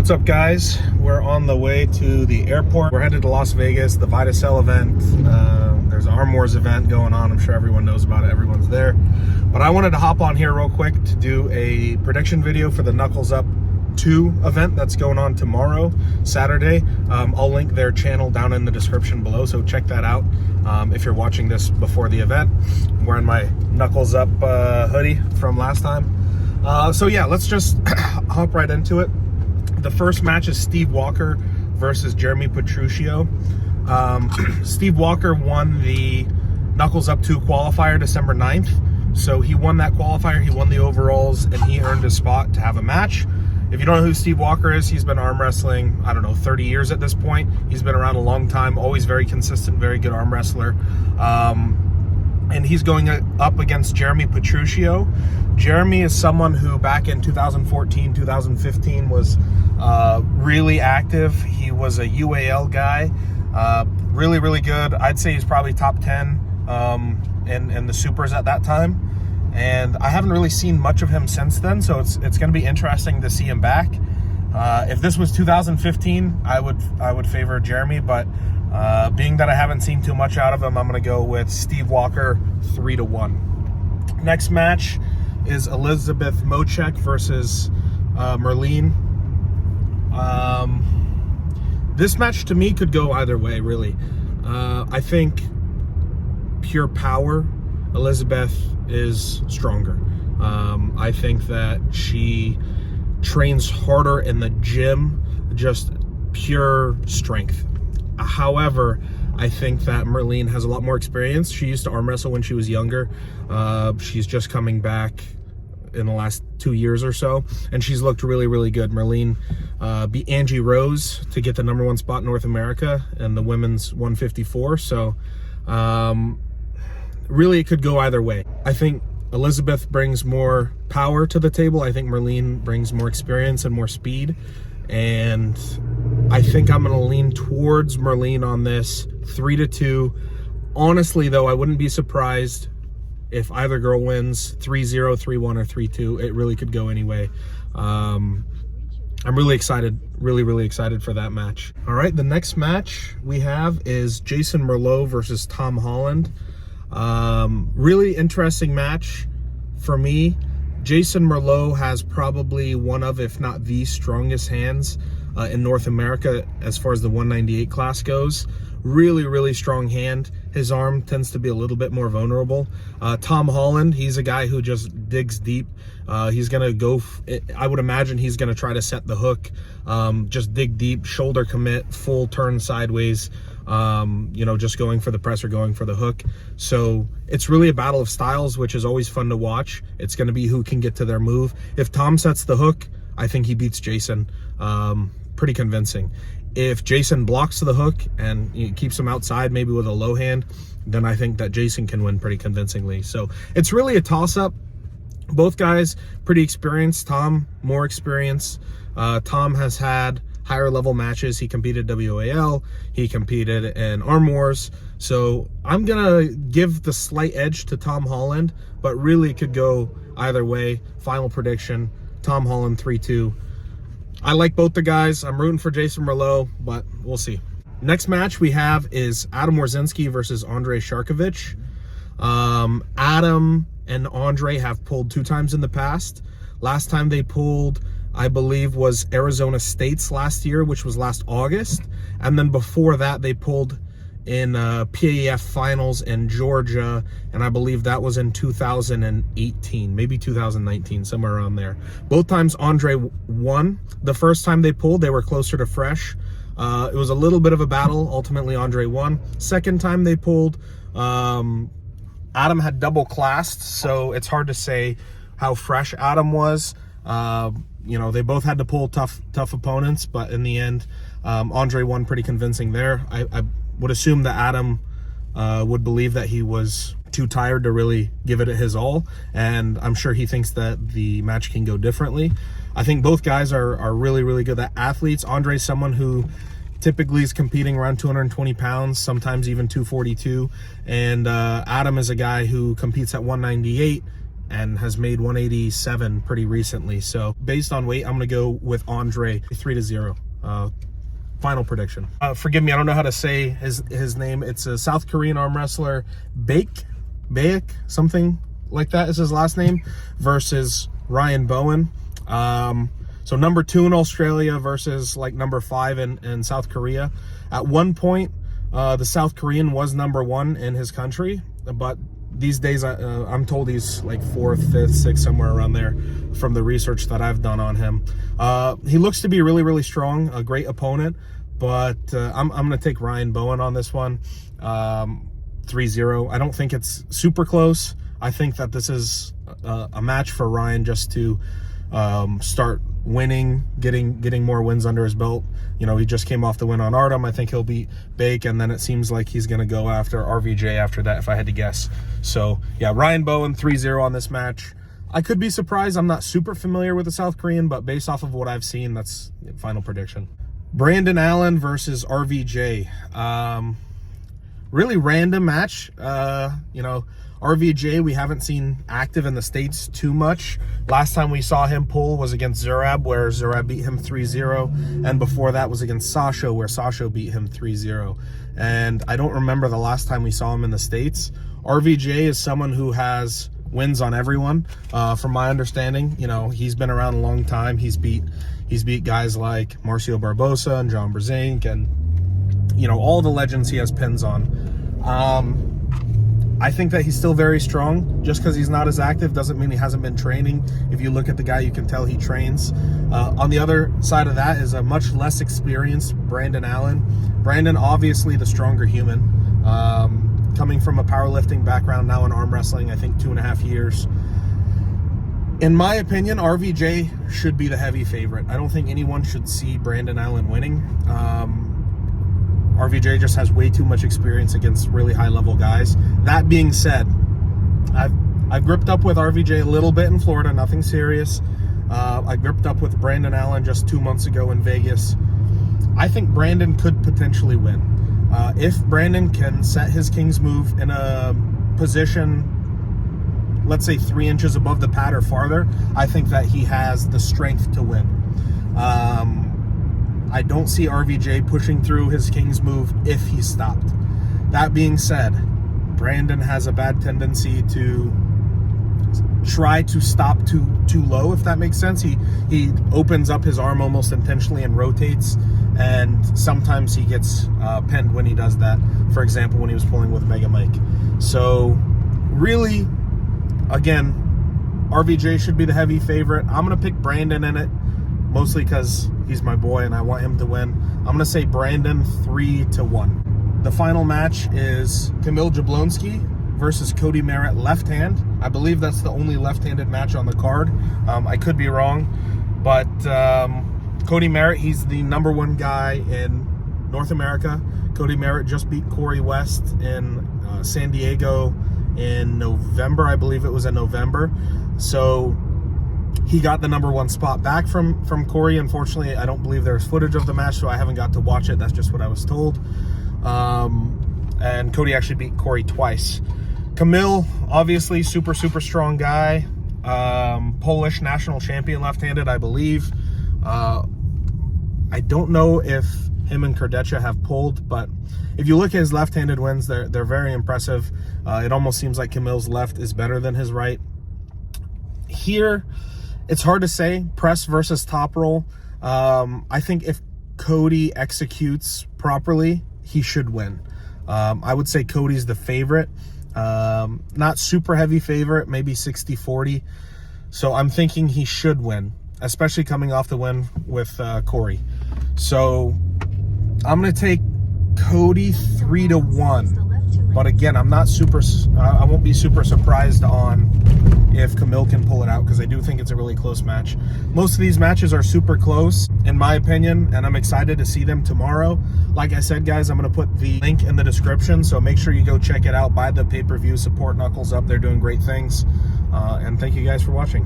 What's up, guys? We're on the way to the airport. We're headed to Las Vegas, the Vitacell event. There's an Arm Wars event going on. I'm sure everyone knows about it. Everyone's there. But I wanted to hop on here real quick to do a prediction video for the Knuckles Up 2 event that's going on tomorrow, Saturday. I'll link their channel down in the description below, so check that out if you're watching this before the event. I'm wearing my Knuckles Up hoodie from last time. So yeah, let's just hop right into it. The first match is Steve Walker versus Jeremy Petrucio. Steve Walker won the Knuckles Up 2 qualifier December 9th. So he won that qualifier, he won the overalls, and he earned a spot to have a match. If you don't know who Steve Walker is, he's been arm wrestling, I don't know, 30 years at this point. He's been around a long time, always very consistent, very good arm wrestler. And he's going up against Jeremy Petrucio. Jeremy is someone who back in 2014, 2015 was really active. He was a UAL guy, really, really good. I'd say he's probably top 10 in the supers at that time. And I haven't really seen much of him since then, so it's going to be interesting to see him back. If this was 2015, I would favor Jeremy, but being that I haven't seen too much out of him, I'm going to go with Steve Walker 3-1. Next match is Elizabeth Moek versus Merlene. This match to me could go either way, really. I think pure power, Elizabeth is stronger. I think that she trains harder in the gym, just pure strength. However, I think that Merlene has a lot more experience. She used to arm wrestle when she was younger. She's just coming back in the last 2 years or so, and she's looked really, really good. Merlene beat Angie Rose to get the #1 spot in North America in the women's 154. So really it could go either way. I think Elizabeth brings more power to the table. I think Merlene brings more experience and more speed. And I think I'm going to lean towards Merlene on this 3-2. Honestly, though, I wouldn't be surprised if either girl wins 3-0, 3-1, or 3-2. It really could go anyway. I'm really excited, really excited for that match. All right, the next match we have is Jason Merlot versus Tom Holland. Really interesting match for me. Jason Merlot has probably one of, if not the strongest hands in North America as far as the 198 class goes. Really strong hand. His arm tends to be a little bit more vulnerable. Tom Holland, he's a guy who just digs deep. He's gonna go, I would imagine he's gonna try to set the hook, just dig deep, shoulder commit, full turn sideways, just going for the press or going for the hook. So it's really a battle of styles, which is always fun to watch. It's going to be who can get to their move. If Tom sets the hook, I think he beats Jason pretty convincing. If Jason blocks the hook and he keeps him outside, maybe with a low hand, then I think that Jason can win pretty convincingly. So it's really a toss-up. Both guys pretty experienced. Tom more experience. Tom has had higher level matches. He competed WAL, he competed in Arm Wars. So I'm gonna give the slight edge to Tom Holland, but really it could go either way. Final prediction, Tom Holland 3-2. I like both the guys. I'm rooting for Jason Merlot, but we'll see. Next match we have is Adam Warzinski versus Andre Sharkovich. Adam and Andre have pulled 2 times in the past. Last time they pulled, I believe, was Arizona State's last year, which was last August. And then before that, they pulled in PAF finals in Georgia, and I believe that was in 2018, maybe 2019, somewhere around there. Both times Andre won. The first time they pulled, they were closer to fresh. It was a little bit of a battle. Ultimately, Andre won. Second time they pulled, Adam had double classed, so it's hard to say how fresh Adam was. They both had to pull tough opponents, but in the end, Andre won pretty convincing there. I would assume that Adam would believe that he was too tired to really give it his all, and I'm sure he thinks that the match can go differently. I think both guys are really good athletes. Andre's someone who typically is competing around 220 pounds, sometimes even 242, and Adam is a guy who competes at 198, and has made 187 pretty recently. So based on weight, I'm going to go with Andre 3-0. Final prediction. Forgive me, I don't know how to say his name. It's a South Korean arm wrestler, Baek, something like that is his last name, versus Ryan Bowen. So number 2 in Australia versus like number 5 in South Korea. At one point, the South Korean was number 1 in his country, but these days I'm told he's like 4th, 5th, 6th, somewhere around there from the research that I've done on him. He looks to be really, really strong, a great opponent, but I'm going to take Ryan Bowen on this one. 3-0. I don't think it's super close. I think that this is a match for Ryan just to start winning, getting more wins under his belt. You know, he just came off the win on Artem. I think he'll beat Bake, and then it seems like he's going to go after RVJ after that, if I had to guess. So, yeah, Ryan Bowen, 3-0 on this match. I could be surprised. I'm not super familiar with the South Korean, but based off of what I've seen, that's the final prediction. Brandon Allen versus RVJ. Really random match. You know, RVJ, we haven't seen active in the States too much. Last time we saw him pull was against Zurab, where Zurab beat him 3-0. And before that was against Sasha, where Sasha beat him 3-0. And I don't remember the last time we saw him in the States. RVJ is someone who has wins on everyone. From my understanding, you know, he's been around a long time. He's beat guys like Marcio Barbosa and John Brzenk, and, you know, all the legends he has pins on. I think that he's still very strong. Just because he's not as active doesn't mean he hasn't been training. If you look at the guy, you can tell he trains. On the other side of that is a much less experienced Brandon Allen. Brandon, obviously the stronger human. Coming from a powerlifting background, now in arm wrestling, I think 2.5 years. In my opinion, RVJ should be the heavy favorite. I don't think anyone should see Brandon Allen winning. RVJ just has way too much experience against really high-level guys. That being said, I've gripped up with RVJ a little bit in Florida, nothing serious. I gripped up with Brandon Allen just 2 months ago in Vegas. I think Brandon could potentially win. If Brandon can set his King's move in a position, let's say 3 inches above the pad or farther, I think that he has the strength to win. I don't see RVJ pushing through his King's move if he stopped. That being said, Brandon has a bad tendency to try to stop too low, if that makes sense. He opens up his arm almost intentionally and rotates, and sometimes he gets pinned when he does that. For example, when he was pulling with Mega Mike. So really, again, RVJ should be the heavy favorite. I'm going to pick Brandon in it, mostly because he's my boy and I want him to win. I'm going to say Brandon 3-1. The final match is Kamil Jablonski versus Cody Merritt, left hand. I believe that's the only left-handed match on the card. I could be wrong, but Cody Merritt, he's the #1 guy in North America. Cody Merritt just beat Corey West in San Diego in November. I believe it was in November. So he got the #1 spot back from Corey. Unfortunately, I don't believe there's footage of the match, so I haven't got to watch it. That's just what I was told. And Cody actually beat Corey twice. Kamil, obviously, super strong guy. Polish national champion left-handed, I believe. I don't know if him and Kurdecha have pulled, but if you look at his left-handed wins, they're very impressive. It almost seems like Kamil's left is better than his right. Here, it's hard to say. Press versus top roll. I think if Cody executes properly, he should win. I would say Cody's the favorite. Not super heavy favorite, maybe 60-40. So I'm thinking he should win, especially coming off the win with Corey. So I'm going to take Cody 3-1. But again, I'm not super, I won't be super surprised on if Kamil can pull it out, because I do think it's a really close match. Most of these matches are super close, in my opinion, and I'm excited to see them tomorrow. Like I said, guys, I'm going to put the link in the description, so make sure you go check it out, buy the pay-per-view, support Knuckles Up. They're doing great things. And thank you guys for watching.